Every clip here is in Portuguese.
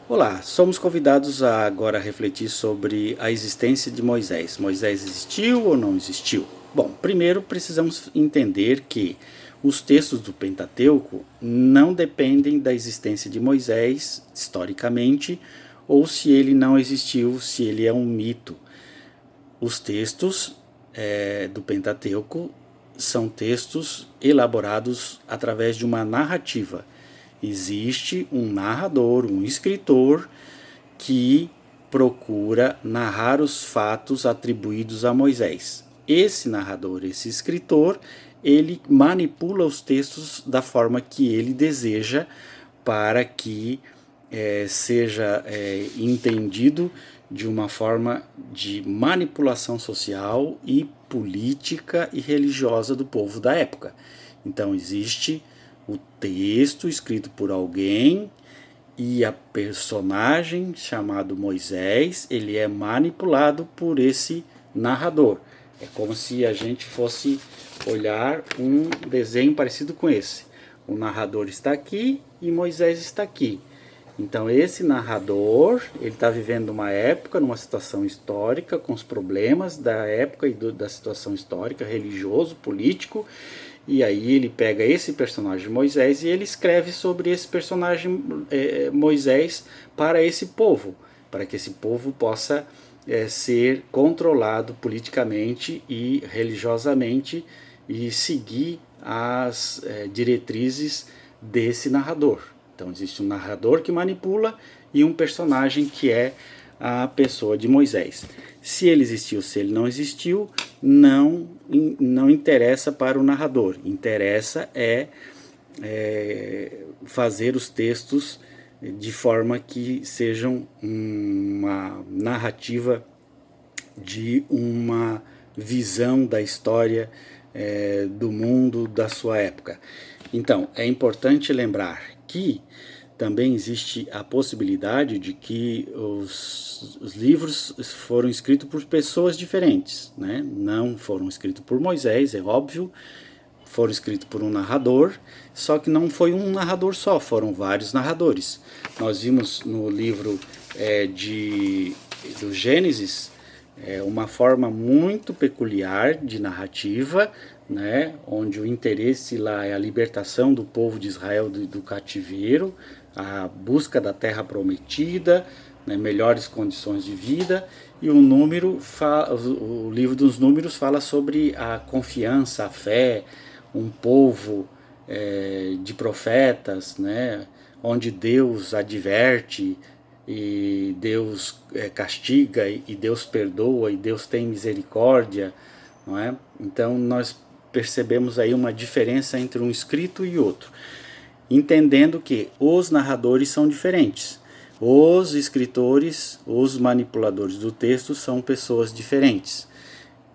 Olá, somos convidados a agora refletir sobre a existência de Moisés. Moisés existiu ou não existiu? Bom, primeiro precisamos entender que os textos do Pentateuco não dependem da existência de Moisés historicamente ou se ele não existiu, se ele é um mito. Os textos do Pentateuco são textos elaborados através de uma narrativa. Existe um narrador, um escritor que procura narrar os fatos atribuídos a Moisés. Esse narrador, esse escritor, ele manipula os textos da forma que ele deseja para que seja entendido de uma forma de manipulação social e política e religiosa do povo da época. Então existe o texto escrito por alguém e a personagem chamado Moisés, ele é manipulado por esse narrador. É como se a gente fosse olhar um desenho parecido com esse. O narrador está aqui e Moisés está aqui. Então esse narrador, ele está vivendo uma época, numa situação histórica, com os problemas da época e da situação histórica, religioso, político, e aí ele pega esse personagem Moisés e ele escreve sobre esse personagem Moisés para esse povo, para que esse povo possa ser controlado politicamente e religiosamente e seguir as diretrizes desse narrador. Então existe um narrador que manipula e um personagem que é a pessoa de Moisés. Se ele existiu, se ele não existiu, não interessa para o narrador. Interessa fazer os textos de forma que sejam uma narrativa de uma visão da história do mundo da sua época. Então, é importante lembrar que também existe a possibilidade de que os livros foram escritos por pessoas diferentes, né? Não foram escritos por Moisés, é óbvio, foram escritos por um narrador, só que não foi um narrador só, foram vários narradores. Nós vimos no livro do Gênesis uma forma muito peculiar de narrativa, né, onde o interesse lá é a libertação do povo de Israel do cativeiro, a busca da terra prometida, né, melhores condições de vida, e o livro dos Números fala sobre a confiança, a fé, um povo de profetas, né, onde Deus adverte e Deus castiga e Deus perdoa e Deus tem misericórdia, não é? Então nós percebemos aí uma diferença entre um escrito e outro, entendendo que os narradores são diferentes. Os escritores, os manipuladores do texto são pessoas diferentes,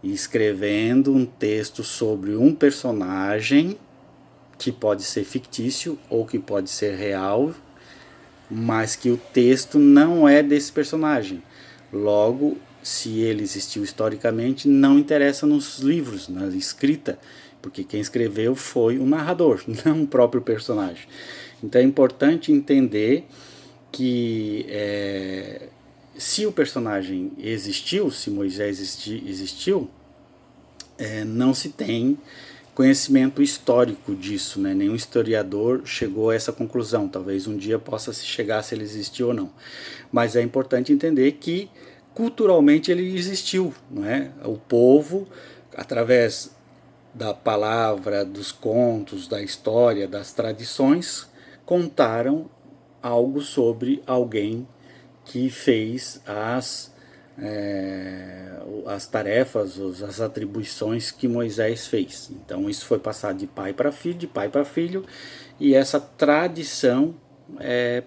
escrevendo um texto sobre um personagem que pode ser fictício ou que pode ser real, mas que o texto não é desse personagem. Logo, se ele existiu historicamente, não interessa nos livros, na escrita, porque quem escreveu foi o narrador, não o próprio personagem. Então é importante entender que se o personagem existiu, se Moisés existiu, não se tem conhecimento histórico disso, né? Nenhum historiador chegou a essa conclusão. Talvez um dia possa se chegar se ele existiu ou não. Mas é importante entender que culturalmente ele existiu, não é? O povo, através da palavra, dos contos, da história, das tradições, contaram algo sobre alguém que fez as tarefas, as atribuições que Moisés fez. Então isso foi passado de pai para filho, de pai para filho, e essa tradição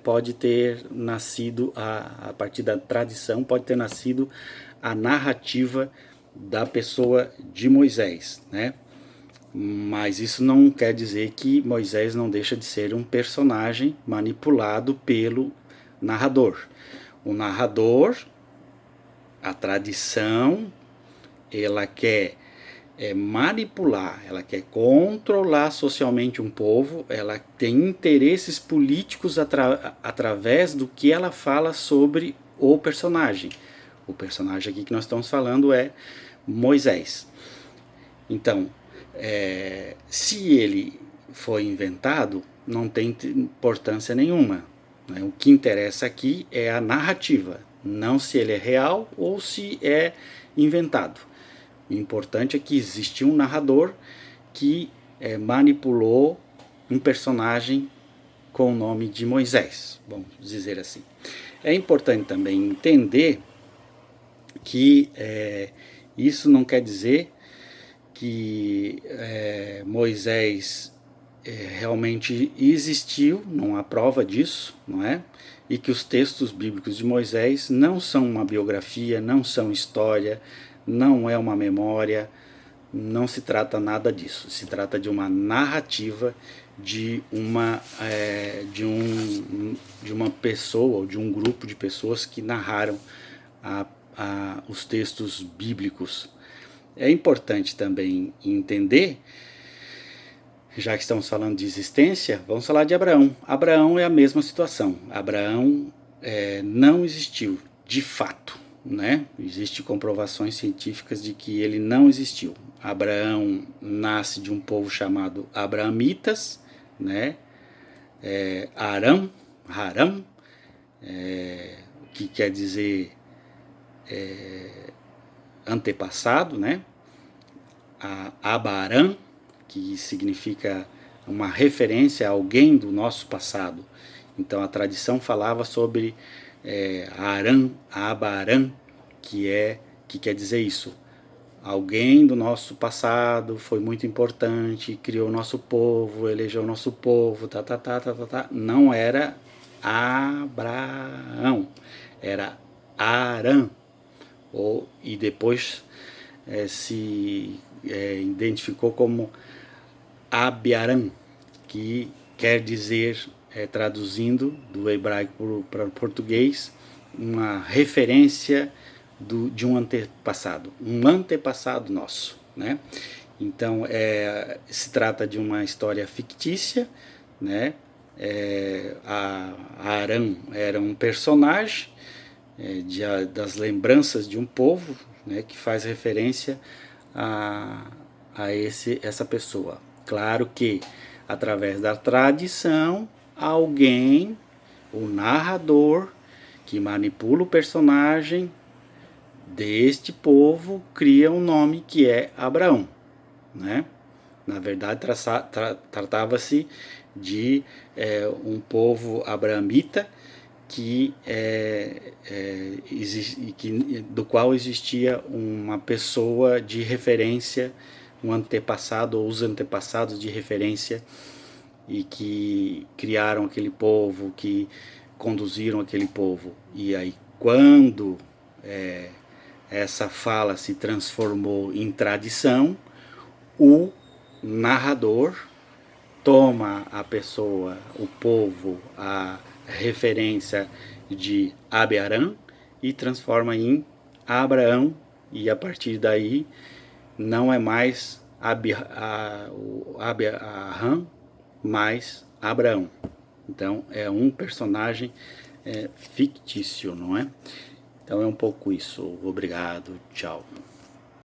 pode ter nascido, a partir da tradição, pode ter nascido a narrativa da pessoa de Moisés, né? Mas isso não quer dizer que Moisés não deixa de ser um personagem manipulado pelo narrador. O narrador, a tradição, ela quer manipular, ela quer controlar socialmente um povo, ela tem interesses políticos através do que ela fala sobre o personagem. O personagem aqui que nós estamos falando é Moisés. Então, se ele foi inventado, não tem importância nenhuma. Né? O que interessa aqui é a narrativa, não se ele é real ou se é inventado. O importante é que existe um narrador que manipulou um personagem com o nome de Moisés, vamos dizer assim. É importante também entender que isso não quer dizer que Moisés realmente existiu, não há prova disso, não é? E que os textos bíblicos de Moisés não são uma biografia, não são história, não é uma memória, não se trata nada disso. Se trata de uma narrativa de uma pessoa ou de um grupo de pessoas que narraram os textos bíblicos. É importante também entender, já que estamos falando de existência, vamos falar de Abraão. Abraão é a mesma situação. Abraão não existiu de fato, né? Existem comprovações científicas de que ele não existiu. Abraão nasce de um povo chamado Abramitas, né? Haram, que quer dizer antepassado, né? Abaram, que significa uma referência a alguém do nosso passado. Então a tradição falava sobre Abaram, que quer dizer isso. Alguém do nosso passado foi muito importante, criou o nosso povo, elegeu o nosso povo, Não era Abraão, era Arã. E depois se identificou como Abiaram, que quer dizer, traduzindo do hebraico para o português, uma referência de um antepassado nosso, né? Então se trata de uma história fictícia, né? Arã era um personagem das lembranças de um povo, né, que faz referência a essa pessoa. Claro que através da tradição, alguém, o narrador, que manipula o personagem deste povo, cria um nome que é Abraão, né? Na verdade, tratava-se de um povo abraamita do qual existia uma pessoa de referência, um antepassado ou os antepassados de referência, e que criaram aquele povo, que conduziram aquele povo. E aí, quando essa fala se transformou em tradição, o narrador toma a pessoa, o povo, a referência de Abiaram e transforma em Abraão, e a partir daí não é mais Abiaram, mas Abraão. Então é um personagem fictício, não é? Então é um pouco isso. Obrigado, tchau.